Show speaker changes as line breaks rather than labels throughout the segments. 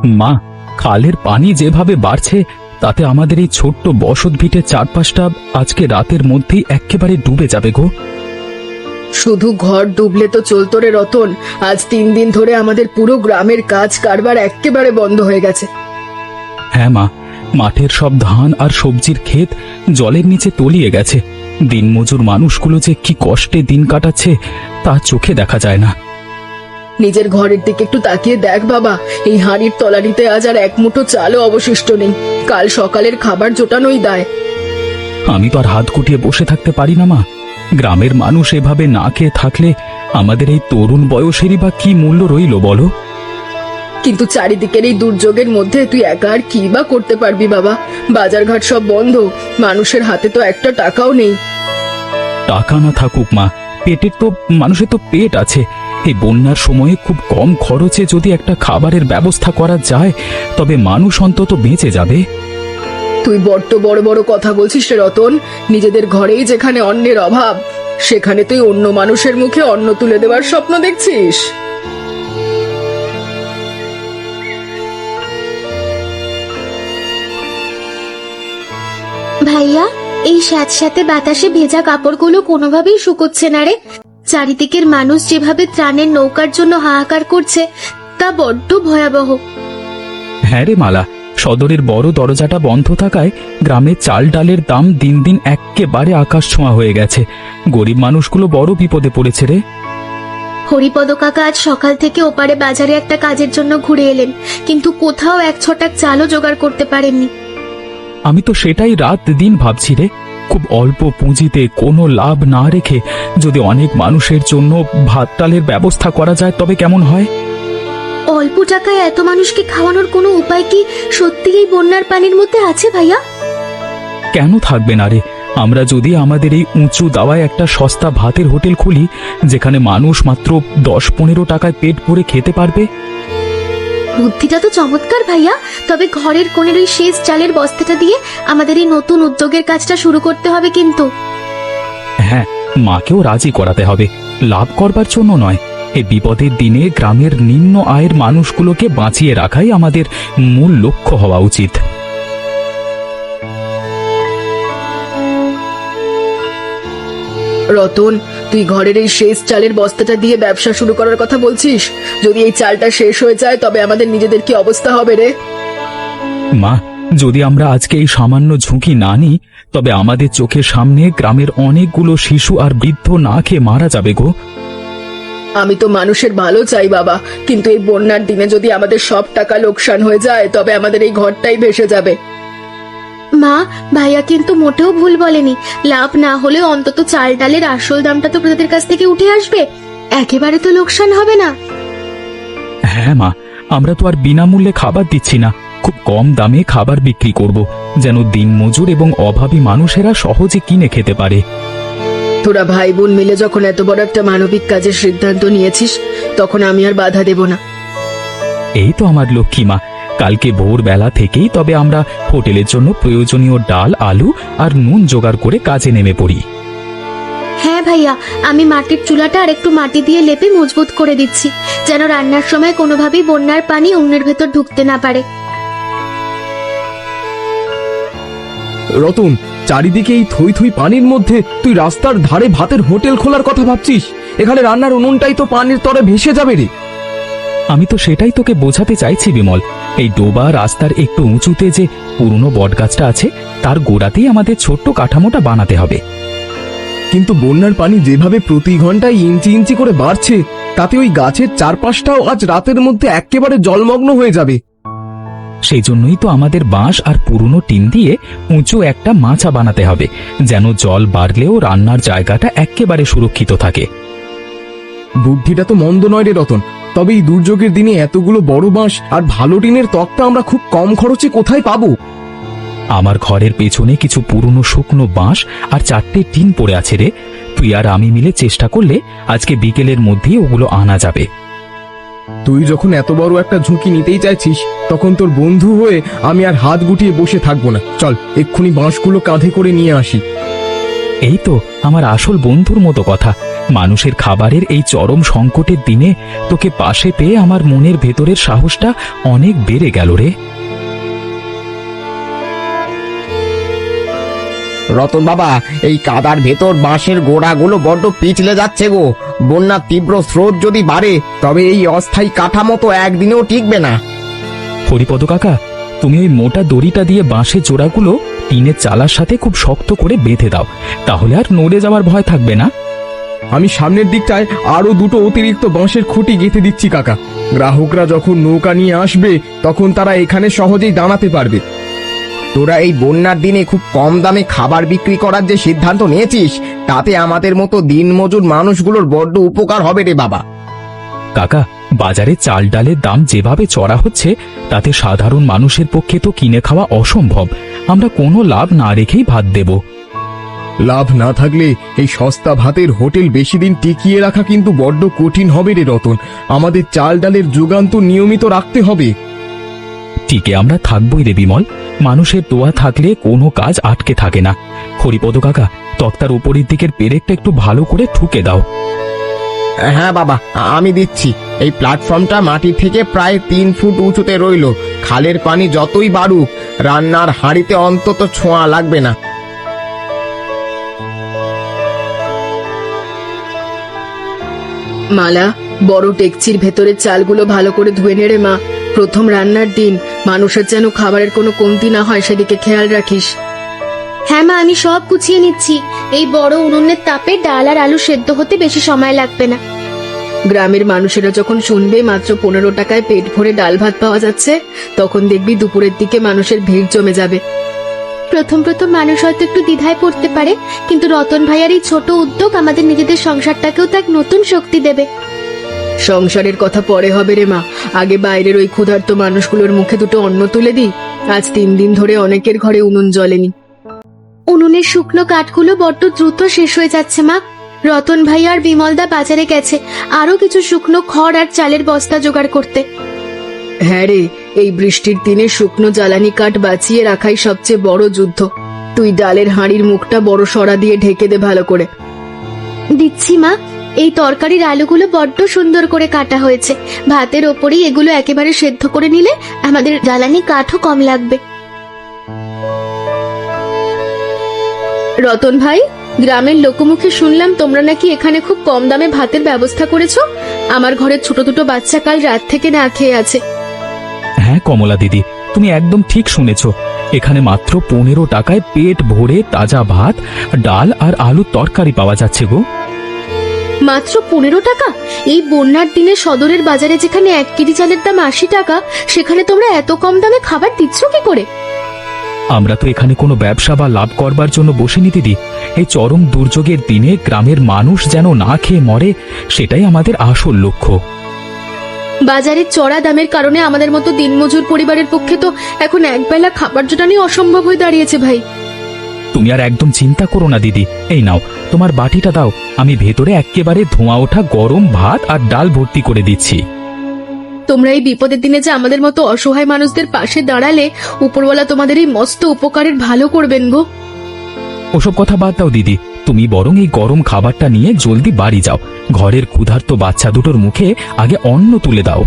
মা, খালের পানি যেভাবে বাড়ছে তাতে আমাদের এই ছোট্ট বসত ভিটের চারপাশটা আজকে রাতের মধ্যেই একেবারে ডুবে যাবে গো।
শুধু ঘর ডুবলে তো চলতো রে রতন, আজ 3 দিন ধরে আমাদের পুরো গ্রামের কাজ কারবার একেবারে বন্ধ হয়ে গেছে।
হ্যাঁ মা, মাঠের সব ধান আর সবজির ক্ষেত জলের নিচে তলিয়ে গেছে। দিনমজুর মানুষগুলো যে কি কষ্টে দিন কাটাচ্ছে তা চোখে দেখা যায় না।
নিজের ঘরের দিকে একটু তাকিয়ে দেখ বাবা, এই হাঁড়ির তলানিতে আজ আর এক মুঠো চালও অবশিষ্ট নেই। কাল সকালের খাবার জোটানোই দায়।
আমি তো আর হাত গুটিয়ে বসে থাকতে পারি না মা। গ্রামের মানুষ এভাবে না খেয়ে থাকলে আমাদের এই তরুণ বয়সেরই বা কি মূল্য রইল বলো?
কিন্তু চারিদিকের এই দুর্যোগের মধ্যে তুই একা আর কি বা করতে পারবি বাবা? বাজারঘাট সব বন্ধ, মানুষের হাতে তো একটা টাকাও নেই।
টাকা না থাকুক মা, মানুষের তো পেট আছে। এই বন্যার সময়ে খুব কম খরচে যদি একটা খাবারের ব্যবস্থা করা যায় তবে মানুষ অন্তত বেঁচে যাবে।
তুই বড্ড বড় বড় কথা বলছিস রে রতন। নিজেদের ঘরেই যেখানে অন্নের অভাব, সেখানে তুই অন্য মানুষের মুখে অন্ন তুলে দেওয়ার স্বপ্ন দেখছিস।
ভাইয়া, এই স্যাঁতস্যাঁতে বাতাসে ভেজা কাপড়গুলো কোনোভাবেই শুকোচ্ছে না রে। চারিদিকের মানুষ যেভাবে ত্রাণের নৌকার জন্য হাহাকার করছে তা বড্ড ভয়াবহ।
হ্যাঁ রে মালা, সদরের বড় দরজাটা বন্ধ থাকায় গ্রামে চাল ডালের দাম দিন দিন একেবারে আকাশ ছোঁয়া হয়ে গেছে। গরিব মানুষগুলো বড় বিপদে পড়েছে রে।
হরিপদ কাকা আজ সকাল থেকে ওপারে বাজারে একটা কাজের জন্য ঘুরে এলেন, কিন্তু কোথাও 1 ছটাক চালও জোগাড় করতে পারেননি।
আমি তো সেটাই রাত দিন ভাবছি রে। খুব অল্প পুঁজিতে কোনো লাভ না রেখে যদি অনেক মানুষের জন্য ভাত ডালের ব্যবস্থা করা যায় তবে কেমন হয়?
অল্প টাকায় এত মানুষকে খাওয়ানোর কোনো উপায় কি সত্যি এই বন্যার পানির মধ্যে আছে ভাইয়া?
কেন থাকবে না রে? আমরা যদি আমাদের এই উঁচু দাওয়ায় একটা সস্তা ভাতের হোটেল খুলি, যেখানে মানুষ মাত্র 10-15 টাকায় পেট ভরে খেতে পারবে।
বুদ্ধিটা তো চমৎকার ভাইয়া, তবে ঘরের কোণের ওই শেষ চালের বস্তাটা দিয়ে আমাদের এই নতুন উদ্যোগের কাজটা শুরু করতে হবে কিন্তু।
হ্যাঁ, মাকেও রাজি করাতে হবে, লাভ করবার জন্য নয়। এই বিপদের দিনে গ্রামের নিম্ন আয়ের মানুষগুলোকে বাঁচিয়ে রাখাই আমাদের মূল লক্ষ্য হওয়া উচিত।
রতন, তুই ঘরের এই শেষ চালের বস্তাটা দিয়ে ব্যবসা শুরু করার কথা বলছিস? যদি এই চালটা শেষ হয়ে যায় তবে আমাদের নিজেদের কি অবস্থা হবে রে?
মা, যদি আমরা আজকে এই সামান্য ঝুঁকি না নিই তবে আমাদের চোখের সামনে গ্রামের অনেকগুলো শিশু আর বৃদ্ধ না খেয়ে মারা যাবে গো।
আমি তো মানুষের ভালো চাই বাবা, কিন্তু এই বন্যার দিনে যদি আমাদের সব টাকা লোকসান হয়ে যায় তবে আমাদের এই ঘরটাই ভেসে যাবে।
মা, ভাইয়া কিন্তু মোটেও ভুল বলেনি। লাভ না হলে অন্তত চাল ডালের আসল দামটা তো প্রজাদের কাছ থেকে উঠে আসবে, একেবারে তো লোকসান হবে না।
হ্যাঁ মা, আমরা তো আর বিনামূল্যে খাবার দিচ্ছি না, খুব কম দামে খাবার বিক্রি করব, যেন দিনমজুর এবং অভাবী মানুষেরা সহজে কিনে খেতে পারে।
তোরা ভাই বোন মিলে যখন এত বড় একটা মানবিক কাজের সিদ্ধান্ত নিয়েছিস তখন আমি আর বাধা দেব না।
এই তো আমার লক্ষ্মী মা, কালকে ভোরবেলা থেকেই তবে আমরা হোটেলের জন্য প্রয়োজনীয় ডাল, আলু আর নুন জোগাড় করে কাজে নেমে পড়ি।
হ্যাঁ ভাইয়া, আমি মাটির চুলাটা আর একটু মাটি দিয়ে লেপে মজবুত করে দিচ্ছি, যেন রান্নার সময় কোনোভাবেই বন্যার পানি উনুনের ভেতর ঢুকতে না পারে।
রতন, চারিদিকে এই থই থই পানির মধ্যে তুই রাস্তার ধারে ভাতের হোটেল খোলার কথা ভাবছিস? এখানে রান্নার উনুনটাই তো পানির তরে ভেসে যাবে রে।
আমি তো সেটাই তোকে বোঝাতে চাইছি বিমল। এই ডোবা রাস্তার একটু উঁচুতে যে পুরনো বটগাছটা আছে তার গোড়াতেই আমাদের ছোট্ট কাঠামোটা বানাতে হবে।
কিন্তু বন্যার পানি যেভাবে প্রতি ঘন্টায় ইঞ্চি ইঞ্চি করে বাড়ছে, তাতে ওই গাছের চারপাশটাও আজ রাতের মধ্যে একেবারে জলমগ্ন হয়ে যাবে।
সেই জন্যই তো আমাদের বাঁশ আর পুরনো টিন দিয়ে উঁচু একটা মাচা বানাতে হবে, যেন জল বাড়লেও রান্নার জায়গাটা একেবারে সুরক্ষিত থাকে।
বুদ্ধিটা তো মন্দ নয় রে রতন, তবে এই দুর্যোগের দিনে এতগুলো বড় বাঁশ আর ভালো টিনের তক্তা আমরা খুব কম খরচে কোথায় পাবো?
আমার ঘরের পেছনে কিছু পুরনো শুকনো বাঁশ আর 4টে টিন পড়ে আছে রে। তুই আর আমি মিলে চেষ্টা করলে আজকে বিকেলের মধ্যেই ওগুলো আনা যাবে।
তুই যখন এত বড় একটা ঝুঁকি নিতেই চাইছিস তখন তোর বন্ধু হয়ে আমি আর হাত গুটিয়ে বসে থাকবো না। চল এক্ষুনি বাঁশগুলো কাঁধে করে নিয়ে আসি।
এই তো আমার আসল বন্ধুর মতো কথা। মানুষের খাবারের এই চরম সংকটের দিনে তোকে পাশে পেয়ে আমার মনের ভেতরের সাহসটা অনেক বেড়ে গেল রে।
রতন বাবা, এই কাদার ভেতর বাঁশের গোড়াগুলো বড্ড পিছলে যাচ্ছে গো। বন্যার তীব্র স্রোত যদি বাড়ে তবে এই অস্থায়ী কাঠামো তো একদিনেও টিকবে না।
হরিপদ কাকা, তুমি ওই মোটা দড়িটা দিয়ে বাঁশের জোড়াগুলো টিনের চালার সাথে খুব শক্ত করে বেঁধে দাও, তাহলে আর নড়ে যাওয়ার ভয় থাকবে না।
আমি সামনের দিকটায় আরো দুটো অতিরিক্ত বাঁশের খুঁটি গেঁথে দিচ্ছি কাকা। গ্রাহকরা যখন নৌকা নিয়ে আসবে তখন তারা এখানে সহজেই দাঁড়াতে পারবে।
তোরা এই বন্যার দিনে খুব কম দামে খাবার বিক্রি করার যে সিদ্ধান্ত নিয়েছিস, তাতে আমাদের মতো দিনমজুর মানুষগুলোর বড্ড উপকার হবে রে বাবা।
কাকা, বাজারে চাল ডালের দাম যেভাবে চড়া হচ্ছে তাতে সাধারণ মানুষের পক্ষে তো কিনে খাওয়া অসম্ভব। আমরা কোনো লাভ না রেখেই ভাত দেব।
লাভ না থাকলে এই সস্তা ভাতের হোটেল বেশি দিন টিকিয়ে রাখা কিন্তু বড্ড কঠিন হবে রে রতন। আমাদের চাল ডালের যোগান তো নিয়মিত রাখতে হবে।
টিকে আমরা থাকবই রে বিমল। মানুষের দোয়া থাকলে কোনো কাজ আটকে থাকে না। হরিপদ কাকা, তক্তার উপরের দিকের পেরেকটা একটু ভালো করে ঠুকে দাও।
হ্যাঁ বাবা, আমি দিচ্ছি। এই প্ল্যাটফর্মটা মাটি থেকে প্রায় 3 ফুট উঁচুতে রইল। খালের পানি যতই বাড়ুক রান্নার হাঁড়িতে অন্তত ছোঁয়া লাগবে না।
মালা, বড় ডেকচির ভেতরের চালগুলো ভালো করে ধুয়ে নেড়ে মা। প্রথম রান্নার দিন মানুষের যেন খাবারের কোনো কমতি না হয় সেদিকে খেয়াল রাখিস।
হ্যাঁ মা, আমি সব গুছিয়ে নিচ্ছি। এই বড় উনুনের তাপে ডাল আর আলু সেদ্ধ হতে বেশি সময় লাগবে না।
গ্রামের মানুষেরা যখন শুনবে মাত্র 15 টাকায় পেট ভরে ডাল ভাত পাওয়া যাচ্ছে, তখন দেখবি দুপুরের দিকে মানুষের ভিড় জমে যাবে।
প্রথম প্রথম মানুষ হয়তো একটু দ্বিধায় পড়তে পারে, কিন্তু রতন ভাইয়ার এই ছোট উদ্যোগ আমাদের নিজেদের সংসারটাকেও তো এক নতুন শক্তি দেবে।
সংসারের কথা পরে হবে রে মা, আগে বাইরের ওই ক্ষুধার্ত মানুষগুলোর মুখে দুটো অন্ন তুলে দিই। আজ 3 দিন ধরে অনেকের ঘরে উনুন জ্বলেনি।
উনুনের শুকনো কাঠগুলো বড্ড দ্রুত শেষ হয়ে যাচ্ছে মা। রতন ভাই আর বিমলদা বাজারে গেছে আরো কিছু শুকনো খড় আর চালের বস্তা জোগাড় করতে।
হ্যাঁ রে, এই বৃষ্টির দিনে শুকনো জ্বালানি কাঠ বাঁচিয়ে রাখাই সবচেয়ে বড় যুদ্ধ। তুই ডালের হাঁড়ির মুখটা বড় সরা দিয়ে ঢেকে দে ভালো করে।
দিচ্ছি মা। এই তরকারির আলুগুলো বড্ড সুন্দর করে কাটা হয়েছে। ভাতের ওপরেই এগুলো একেবারে সেদ্ধ করে নিলে আমাদের জ্বালানি কাঠও কম লাগবে।
রতন ভাই, গ্রামের লোকমুখে শুনলাম তোমরা নাকি এখানে খুব কম দামে ভাতের ব্যবস্থা করেছো। আমার ঘরের ছোট দুটো বাচ্চা কাল রাত থেকে না খেয়ে আছে।
হ্যাঁ কমলা দিদি, তুমি একদম ঠিক শুনেছ। এখানে মাত্র 15 টাকায় পেট ভরে তাজা ভাত, ডাল আর আলুর তরকারি পাওয়া যাচ্ছে গো।
মাত্র 15 টাকা? এই বন্যার দিনে সদরের বাজারে যেখানে 1 কেজি চালের দাম 80 টাকা, সেখানে তোমরা এত কম দামে খাবার দিচ্ছ কি করে?
আমরা তো এখানে কোনো ব্যবসা বা লাভ করবার জন্য বসিনি দিদি। এই চরম দুর্যোগের দিনে গ্রামের মানুষ যেন না খেয়ে মরে, সেটাই আমাদের আসল লক্ষ্য।
বাজারের চড়া দামের কারণে আমাদের মতো দিনমজুর পরিবারের পক্ষে তো এখন একবেলা খাবার জোটানি অসম্ভব হয়ে দাঁড়িয়েছে ভাই।
তুমি আর একদম চিন্তা করো না দিদি। এই নাও তোমার বাটিটা দাও, আমি ভেতরে একেবারে ধোঁয়া ওঠা গরম ভাত আর ডাল ভর্তি করে দিচ্ছি।
তোমরা এই বিপদের দিনে যে আমাদের মতো অসহায় মানুষদের পাশে দাঁড়ালে, উপরওয়ালা তোমাদের এই মস্ত উপকারের ভালো করবেন গো।
ওসব কথা বাদ দাও দিদি, তুমি বরং এই গরম খাবারটা নিয়ে জলদি বাড়ি যাও। ঘরের ক্ষুধার্ত বাচ্চা দুটোর মুখে আগে অন্ন তুলে দাও।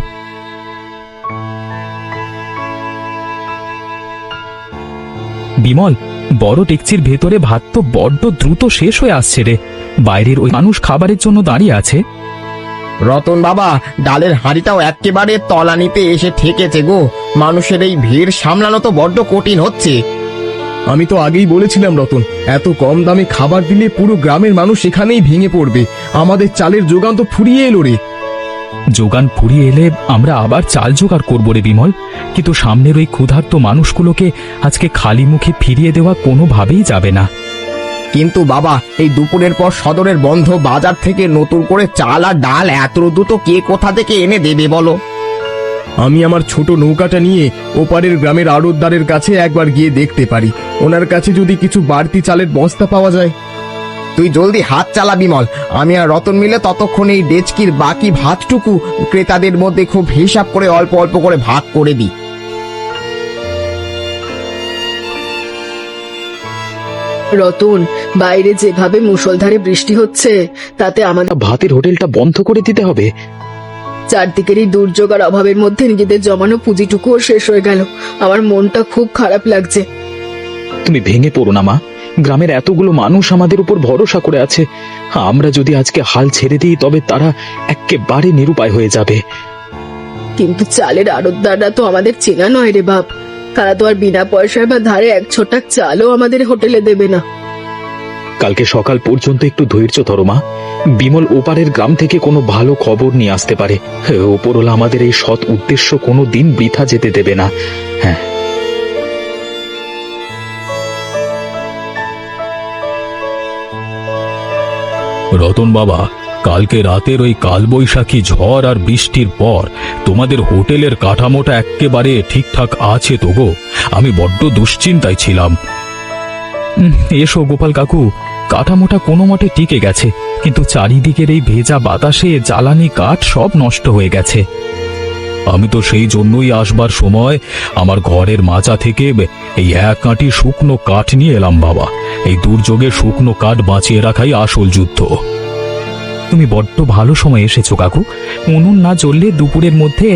বিমল, বড় ডেকচির ভেতরে ভাত তো বড্ড দ্রুত শেষ হয়ে আসছে রে। বাইরের ওই মানুষ খাবারের জন্য দাঁড়িয়ে আছে।
রতন বাবা, ডালের হাঁড়িটাও একেবারে তলানিতে এসে ঠেকেছে গো। মানুষের এই ভিড় সামলানো তো বড্ড কঠিন হচ্ছে।
আমি তো আগেই বলেছিলাম রতন, এত কম দামে খাবার দিলে পুরো গ্রামের মানুষ এখানেই ভেঙে পড়বে। আমাদের চালের যোগান তো ফুরিয়ে এলো রে।
যোগান ফুরিয়ে এলে আমরা আবার চাল জোগাড় করবো রে বিমল, কিন্তু সামনের ওই ক্ষুধার্ত মানুষগুলোকে আজকে খালি মুখে ফিরিয়ে দেওয়া কোনোভাবেই যাবে না।
কিন্তু বাবা, এই দুপুরের পর সদরের বন্ধ বাজার থেকে নতুন করে চাল আর ডাল এত দ্রুত কে কোথা থেকে এনে দেবে বলো?
আমি আমার ছোট নৌকাটা নিয়ে ওপারের গ্রামের আড়তদারের কাছে একবার গিয়ে দেখতে পারি, ওনার কাছে যদি কিছু বাড়তি চালের বস্তা পাওয়া যায়।
তুই জলদি হাত চালা বিমল। আমি আর রতন মিলে ততক্ষণ এই ডেচকির বাকি ভাতটুকু ক্রেতাদের মধ্যে খুব হিসাব করে অল্প অল্প করে ভাগ করে দিই।
রতন, বাইরে যেভাবে মুষলধারে বৃষ্টি হচ্ছে তাতে আমাদের
ভাতের হোটেলটা বন্ধ করে দিতে হবে।
চারদিকের এই দুর্যোগ আর অভাবের মধ্যে নিজেদের জমানো পুঁজিটুকুও শেষ হয়ে গেল। আমার মনটা খুব খারাপ লাগছে।
তুমি ভেঙে পড়ো না মা, গ্রামের এতগুলো মানুষ আমাদের উপর ভরসা করে আছে। আমরা যদি আজকে হাল ছেড়ে দিই তবে তারা একেবারে নিরুপায় হয়ে যাবে।
কিন্তু চালের আড়তদাররা তো আমাদের চেনা নয় রে বাপ। তারা তো আর বিনা পয়সায় বা ধারে এক ছোটা চালও আমাদের হোটেলে দেবে না।
কালকে সকাল পর্যন্ত একটু ধৈর্য ধরো মা। বিমল ওপারের গ্রাম থেকে কোনো ভালো খবর নিয়ে আসতে পারে। ওপরওয়ালা আমাদের এই সৎ উদ্দেশ্য কোনো দিন বৃথা যেতে দেবে না। হ্যাঁ, রতন বাবা, কালকে রাতের ওই কালবৈশাখী ঝড় আর বৃষ্টির পর তোমাদের হোটেলের কাঠামোটা একেবারে ঠিকঠাক আছে তো গো? আমি বড্ড দুশ্চিন্তায় ছিলাম। এসো গোপাল কাকু, কাঠামোটা কোনো মতে টিকে গেছে, কিন্তু চারিদিকের এই ভেজা বাতাসে জ্বালানি কাঠ সব নষ্ট হয়ে গেছে। আমি তো সেই জন্যই আসবার সময় আমার ঘরের মাচা থেকে এই এক আঁটি শুকনো কাঠ নিয়ে এলাম বাবা। এই দুর্যোগে শুকনো কাঠ বাঁচিয়ে রাখাই আসল যুদ্ধ। তুমি বড্ড ভালো সময় এসেছো কাকু। উনুন না জ্বললে দুপুরের মধ্যে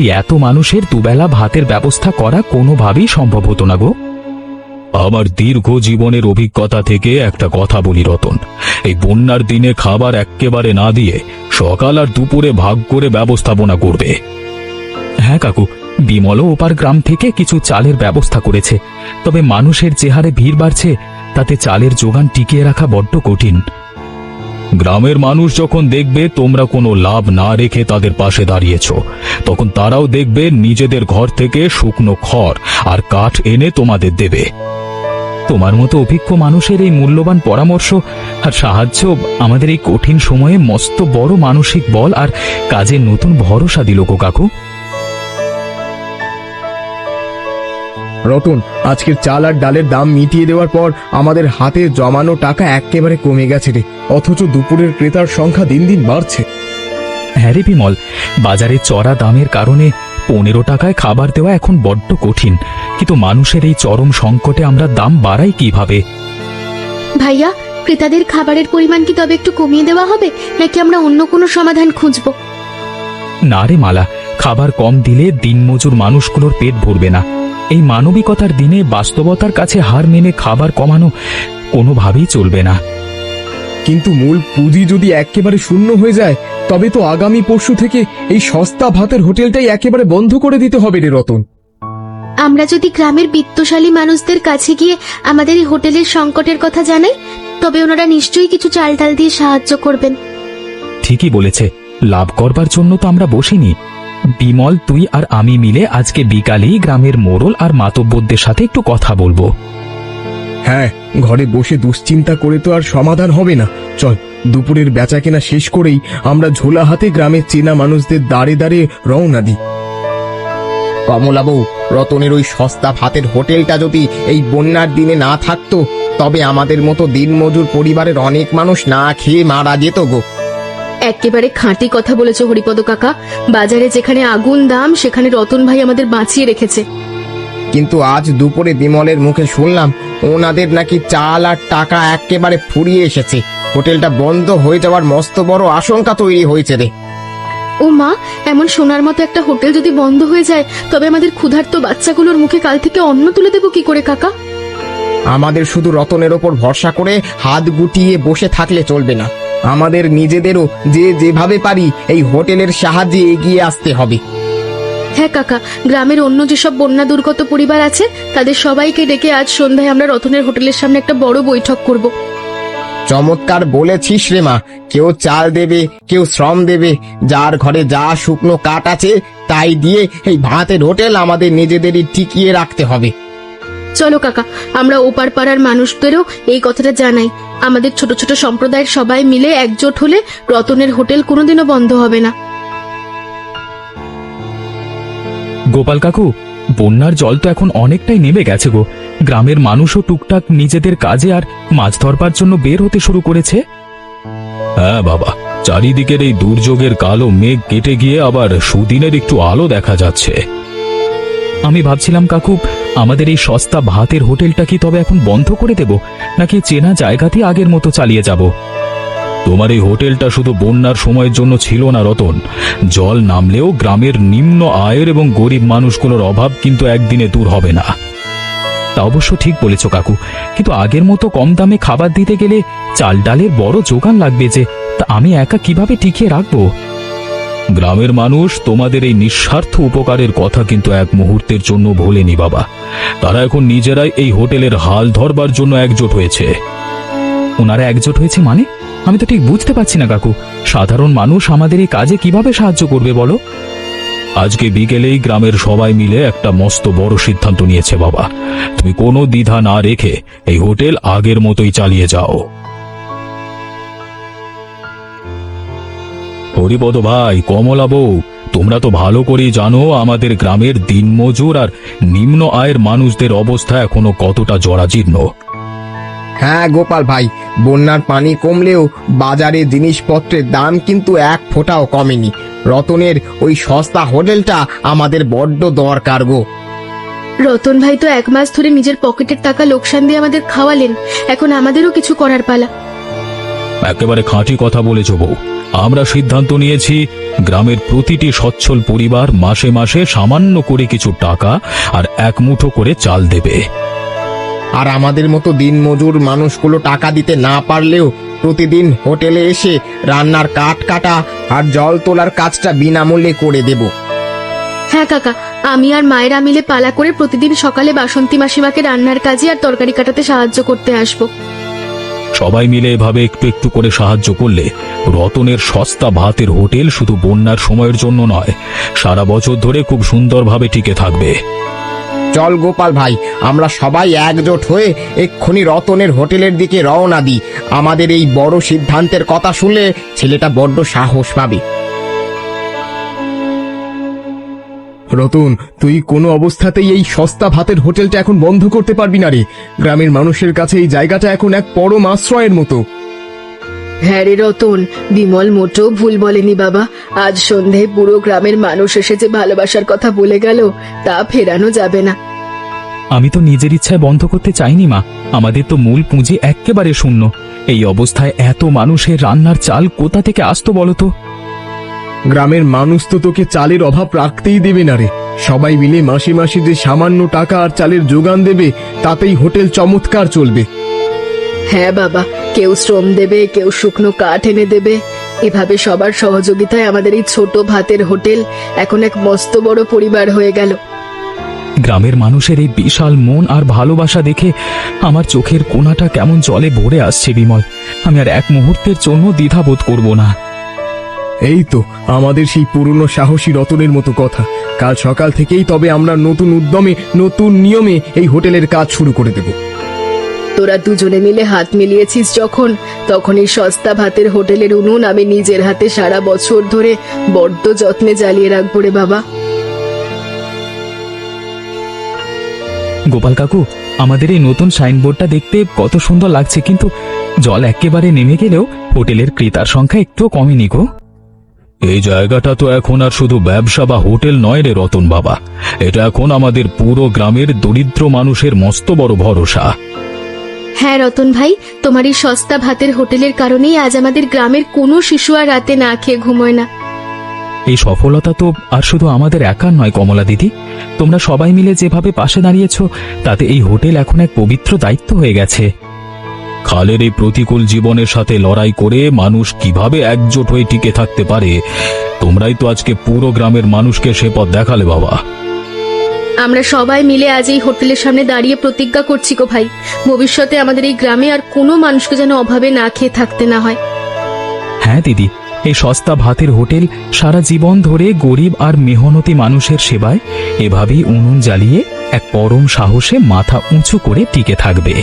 এই এত মানুষের দুবেলা ভাতের ব্যবস্থা করা কোনোভাবেই সম্ভব হতো না গো। আমার দীর্ঘ জীবনের অভিজ্ঞতা থেকে একটা কথা বলি রতন, এই বন্যার দিনে খাবার এক্কেবারে না দিয়ে সকাল আর দুপুরে ভাগ করে ব্যবস্থাপনা করবে। হ্যাঁ কাকু, বিমলও ওপার গ্রাম থেকে কিছু চালের ব্যবস্থা করেছে, তবে মানুষের যে হারে ভিড় বাড়ছে তাতে চালের যোগান টিকিয়ে রাখা বড্ড কঠিন। গ্রামের মানুষ যখন দেখবে তোমরা কোনো লাভ না রেখে তাদের পাশে দাঁড়িয়েছ, তখন তারাও দেখবে নিজেদের ঘর থেকে শুকনো খড় আর কাঠ এনে তোমাদের দেবে। তোমার মতো অভিজ্ঞ মানুষের এই মূল্যবান পরামর্শ আর সাহায্য আমাদের এই কঠিন সময়ে মস্ত বড় মানসিক বল আর কাজের নতুন ভরসা দিল গো কাকু।
রতন, আজকের চাল আর ডালের দাম মিটিয়ে দেওয়ার পর আমাদের হাতে জমানো টাকা একেবারে কমে গেছে রে, অথচ দুপুরের ক্রেতার সংখ্যা দিন দিন বাড়ছে।
হ্যাঁ রে বিমল, বাজারে চড়া দামের কারণে 15 টাকায় খাবার দেওয়া এখন বড্ড কঠিন, কিন্তু মানুষের এই চরম সংকটে আমরা দাম বাড়াই কিভাবে?
ভাইয়া, ক্রেতাদের খাবারের পরিমাণ কি তবে একটু কমিয়ে দেওয়া হবে, নাকি আমরা অন্য কোনো সমাধান খুঁজবো?
না রে মালা, খাবার কম দিলে দিনমজুর মানুষগুলোর পেট ভরবে না। এই মানবিকতার দিনে বাস্তবতার কাছে হার মেনে খাবার কমানো কোনোভাবেই চলবে না।
কিন্তু মূল পুঁজি যদি একেবারে শূন্য হয়ে যায় তবে তো আগামী পরশু থেকে এই সস্তা ভাতের হোটেলটাই একেবারে বন্ধ করে দিতে হবে রে রতন।
আমরা যদি গ্রামের বিত্তশালী মানুষদের কাছে গিয়ে আমাদের এই হোটেলের সংকটের কথা জানাই, তবে ওনারা নিশ্চয়ই কিছু চাল ডাল দিয়ে সাহায্য করবেন।
ঠিকই বলেছে, লাভ করবার জন্য তো আমরা বসিনি। বিমল, তুই আর আমি মিলে আজকে বিকালেই গ্রামের মোড়ল আর মাতব্বরদের সাথে একটু কথা বলবো।
হ্যাঁ, ঘরে বসে দুশ্চিন্তা করে তো আর সমাধান হবে না। চল, দুপুরের বেচাকেনা শেষ করেই আমরা ঝোলা হাতে গ্রামের চেনা মানুষদের দাঁড়ে দাঁড়ে রওনা দিই।
কমলা বউ, রতনের ওই সস্তা ভাতের হোটেলটা যদি এই বন্যার দিনে না থাকতো তবে আমাদের মতো দিনমজুর পরিবারের অনেক মানুষ না খেয়ে মারা যেত গো।
একেবারে খাঁটি কথা বলেছো হরিপদ কাকা। বাজারে যেখানে আগুন দাম সেখানে রতন ভাই আমাদের বাঁচিয়ে রেখেছে।
কিন্তু আজ দুপুরে বিমলের মুখে শুনলাম ওনাদের নাকি চাল আর টাকা একেবারে ফুরিয়ে এসেছে। হোটেলটা বন্ধ হয়ে যাওয়ার মস্ত বড় আশঙ্কা তৈরি হয়েছে রে।
ও মা, এমন সোনার মতো একটা হোটেল যদি বন্ধ হয়ে যায় তবে আমাদের ক্ষুধার্ত বাচ্চাগুলোর মুখে কাল থেকে অন্ন তুলে দেবো কি করে কাকা?
আমাদের শুধু রতনের ওপর ভরসা করে হাত গুটিয়ে বসে থাকলে চলবে না। আমাদের নিজেদেরও যে যেভাবে পারি এই হোটেলের সাহায্যে এগিয়ে আসতে হবে।
হ্যাঁ কাকা, গ্রামের অন্য যেসব বন্যা দুর্গত পরিবার আছে তাদের সবাইকে ডেকে আজ সন্ধ্যায় আমরা রতনের হোটেলের সামনে একটা বড় বৈঠক করব।
চমৎকার বলেছিস রে মা। কেউ চাল দেবে, কেউ শ্রম দেবে, যার ঘরে যা শুকনো কাঠ আছে তাই দিয়ে এই ভাতের হোটেল আমাদের নিজেদেরই টিকিয়ে রাখতে হবে।
চলো কাকা, আমরা ওপার পাড়ার মানুষদেরও এই কথাটা জানাই। আমাদের ছোট ছোট সম্প্রদায়ের সবাই মিলে একজোট হলে রতনের হোটেল কোনোদিনও বন্ধ হবে না।
গোপাল কাকু, বন্যার জল তো এখন অনেকটাই নেমে গেছে গো। গ্রামের মানুষও টুকটাক নিজেদের কাজে আর মাছ ধরবার জন্য বের হতে শুরু করেছে। হ্যাঁ বাবা, চারিদিকের এই দুর্যোগের কালো মেঘ কেটে গিয়ে আবার সুদিনের একটু আলো দেখা যাচ্ছে। আমি ভাবছিলাম কাকু, আমাদের এই সস্তা ভাতের হোটেলটা কি তবে এখন বন্ধ করে দেব, নাকি চেনা জায়গাতেই আগের মতো চালিয়ে যাব? তোমার এই হোটেলটা শুধু বন্যার সময়ের জন্য ছিল না রতন। জল নামলেও গ্রামের নিম্ন আয়ের এবং গরিব মানুষগুলোর অভাব কিন্তু একদিনে দূর হবে না। তা অবশ্য ঠিক বলেছ কাকু, কিন্তু আগের মতো কম দামে খাবার দিতে গেলে চাল ডালের বড় যোগান লাগবে, যে তা আমি একা কিভাবে টিকিয়ে রাখবো? গ্রামের মানুষ তোমাদের এই নিঃস্বার্থ উপকারের কথা কিন্তু এক মুহূর্তের জন্য ভোলেনি বাবা। তারা এখন নিজেরাই এই হোটেলের হাল ধরবার জন্য একজোট হয়েছে। ওনারা একজোট হয়েছে মানে? আমি তো ঠিক বুঝতে পারছি না কাকু। সাধারণ মানুষ আমাদের এই কাজে কিভাবে সাহায্য করবে বলো? আজকে বিকেলেই গ্রামের সবাই মিলে একটা মস্ত বড় সিদ্ধান্ত নিয়েছে বাবা। তুমি কোনো দ্বিধা না রেখে এই হোটেল আগের মতোই চালিয়ে যাও। হরিপদ ভাই, কমলা বউ, তোমরা তো ভালো করেই জানো আমাদের গ্রামের দিনমজুর আর নিম্ন আয়ের মানুষদের অবস্থা এখনো কতটা জরাজীর্ণ।
হ্যাঁ গোপাল ভাই, বন্যার পানি কমলেও বাজারে জিনিসপত্রের দাম কিন্তু এক ফোঁটাও কমেনি। রতনের ওই সস্তা হোটেলটা আমাদের বড্ড দরকার গো।
রতন ভাই তো 1 মাস ধরে নিজের পকেটের টাকা লোকসান দিয়ে আমাদের খাওয়ালেন, এখন আমাদেরও কিছু করার পালা।
একেবারে খাঁটি কথা বলেছ বউ। আমরা সিদ্ধান্ত নিয়েছি গ্রামের প্রতিটি সচ্ছল পরিবার মাসে মাসে সামান্য করে কিছু টাকা আর এক মুঠো করে চাল দেবে।
আর আমাদের মতো দিনমজুর মানুষগুলো টাকা দিতে না পারলেও প্রতিদিন হোটেলে এসে রান্নার কাঠ কাটা আর জল তোলার কাজটা বিনামূল্যে করে দেব।
হ্যাঁ কাকা, আমি আর মায়েরা মিলে পালা করে প্রতিদিন সকালে বাসন্তী মাসিমাকে রান্নার কাজে আর তরকারি কাটাতে সাহায্য করতে আসবো।
সবাই মিলে এভাবে একটু একটু করে সাহায্য করলে রতনের সস্তা ভাতের হোটেল শুধু বন্যার সময়ের জন্য নয়, সারা বছর ধরে খুব সুন্দরভাবে টিকে থাকবে।
চল গোপাল ভাই, আমরা সবাই একজোট হয়ে এক্ষুনি রতনের হোটেলের দিকে রওনা দিই। আমাদের এই বড় সিদ্ধান্তের কথা শুনলে ছেলেটা বড্ড সাহস পাবে।
রতন, তুই কোনো অবস্থাতেই এই সস্তা ভাতের হোটেলটা এখন বন্ধ করতে পারবি না রে। গ্রামের মানুষের কাছে এই জায়গাটা এখন এক পরম আশ্রয়ের মতো।
হ্যাঁ রে রতন, বিমল মোটেও ভুল বলেনি বাবা। আজ সন্ধে পুরো গ্রামের মানুষ এসে যে ভালোবাসার কথা বলে গেল, তা ফেরানো যাবে না।
আমি তো নিজের ইচ্ছায় বন্ধ করতে চাইনি মা। আমাদের তো মূল পুঁজি একেবারে শূন্য। এই অবস্থায় এত মানুষের রান্নার চাল কোথা থেকে আসতো বলতো?
গ্রামের মানুষ তো তোকে চালের অভাব রাখতেই দেবে না রে। সবাই মিলে মাসে মাসে যে সামান্য টাকা আর চালের যোগান দেবে, তাতেই হোটেল চমৎকার চলবে।
হ্যাঁ বাবা, কেউ শ্রম দেবে, কেউ শুকনো কাঠ এনে দেবে। এভাবে সবার সহযোগিতায় আমাদের এই ছোট ভাতের হোটেল এখন এক মস্ত বড় পরিবার হয়ে গেল।
গ্রামের মানুষের এই বিশাল মন আর ভালোবাসা দেখে আমার চোখের কোণাটা কেমন জলে ভরে আসছে বিমল। আমি আর এক মুহূর্তের জন্য দ্বিধাবোধ করব না।
এই তো আমাদের সেই পুরনো সাহসী রতনের মতো কথা। কাল সকাল থেকেই তবে আমরা নতুন উদ্যমে নতুন নিয়মে এই হোটেলের কাজ শুরু করে দেব।
তোরা দুজনে মিলে হাত মিলিয়েছিস যখন, তখন এই সস্তা ভাতের হোটেলের উনুন আমি নিজের হাতে সারা বছর ধরে বড্ড যত্নে জ্বালিয়ে রাখবো রে বাবা।
গোপাল কাকু, আমাদের এই নতুন সাইনবোর্ডটা দেখতে কত সুন্দর লাগছে, কিন্তু জল একেবারে নেমে গেলেও হোটেলের ক্রেতার সংখ্যা একটু কমেনি গো। এই জায়গাটা তো এখন আর শুধু ব্যবসা বা হোটেল নয় রে রতন বাবা, এটা এখন আমাদের পুরো গ্রামের দরিদ্র মানুষের মস্ত বড় ভরসা।
হ্যাঁ রতন ভাই, তোমার এই সস্তা ভাতের হোটেলের কারণেই আজ আমাদের গ্রামের কোনো শিশু আর রাতে না খেয়ে ঘুমোয় না।
এই সফলতা তো আর শুধু আমাদের একার নয় কমলা দিদি, তোমরা সবাই মিলে যেভাবে পাশে দাঁড়িয়েছো তাতে এই হোটেল এখন এক পবিত্র দায়িত্ব হয়ে গেছে। খালের এই প্রতিকূল জীবনের সাথে লড়াই করে মানুষ কিভাবে একজোট হয়ে টিকে থাকতে পারে, তোমরাই তো আজকে পুরো গ্রামের মানুষকে সে পথ দেখালে বাবা।
আমরা সবাই মিলে আজ এই হোটেলের সামনে দাঁড়িয়ে প্রতিজ্ঞা করছি গো ভাই, ভবিষ্যতে আমাদের এই গ্রামে আর কোনো মানুষকে যেন অভাবে না খেয়ে থাকতে না হয়।
হ্যাঁ দিদি, এই সস্তা ভাতের হোটেল সারা জীবন ধরে গরিব আর মেহনতি মানুষের সেবায় এভাবেই উনুন জ্বালিয়ে এক পরম সাহসে মাথা উঁচু করে টিকে থাকবে।